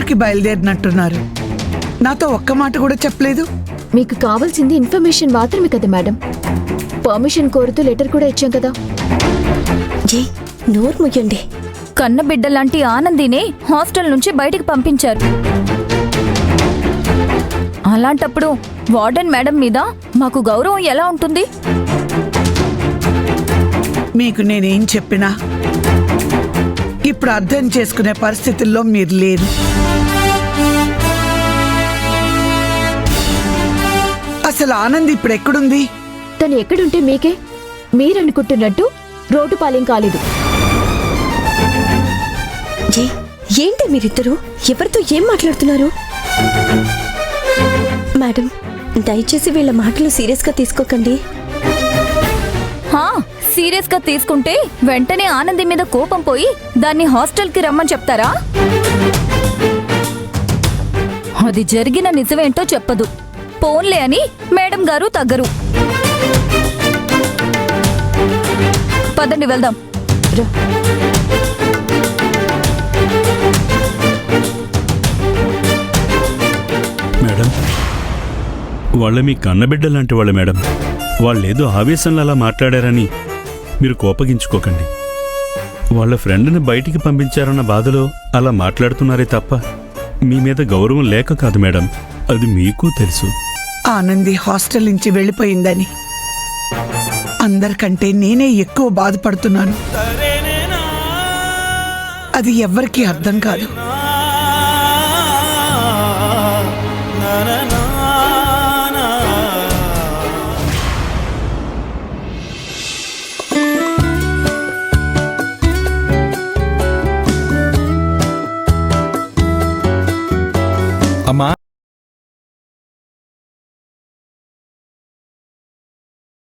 ఊరికి బయలుదేరినట్టున్నారు. నాతో ఒక్క మాట కూడా చెప్పలేదు. మీకు కావాల్సింది ఇన్ఫర్మేషన్ మాత్రమే కదా మేడం. పర్మిషన్ కోరుతూ లెటర్ కూడా ఇచ్చాం కదా. జీ నోరు ముయ్యండి. కన్నబిడ్డ లాంటి ఆనందినే హాస్టల్ నుంచి బయటికి పంపించారు. అలాంటప్పుడు వార్డెన్ మేడం మీద మాకు గౌరవం ఎలా ఉంటుంది? మీకు నేనేం చెప్పినా ఇప్పుడు అర్థం చేసుకునే పరిస్థితుల్లో మీరు లేరు. అసలు ఆనంద్ ఇప్పుడు ఎక్కడుంది? తను ఎక్కడుంటే మీకే? మీరనుకుంటున్నట్టు రోడ్డు పాలెం కాలేదు. జీ ఏంటి మీరిద్దరూ ఎవరితో ఏం మాట్లాడుతున్నారు? మేడం దయచేసి వీళ్ళ మాటలు సీరియస్గా తీసుకోకండి. సీరియస్ గా తీసుకుంటే వెంటనే ఆనంది మీద కోపం పోయి దాన్ని హాస్టల్ కి రమ్మని చెప్తారా? అది జరిగిన నిజమేంటో చెప్పదు. పోన్లే అని మేడం గారు తగ్గరు. పదండి వెళ్దాం. మేడం వాళ్ళ మీ కన్నబిడ్డ లాంటి వాళ్ళ మేడం. వాళ్ళేదో ఆవేశంలో అలా మాట్లాడారని మీరు కోపగించుకోకండి. వాళ్ళ ఫ్రెండ్ని బయటికి పంపించారన్న బాధలో అలా మాట్లాడుతున్నారే తప్ప మీ మీద గౌరవం లేక కాదు మేడం. అది మీకు తెలుసు. ఆనంది హాస్టల్ నుంచి వెళ్ళిపోయిందని అందరికంటే నేనే ఎక్కువ బాధపడుతున్నాను. అది ఎవ్వరికీ అర్థం కాదు. అమ్మా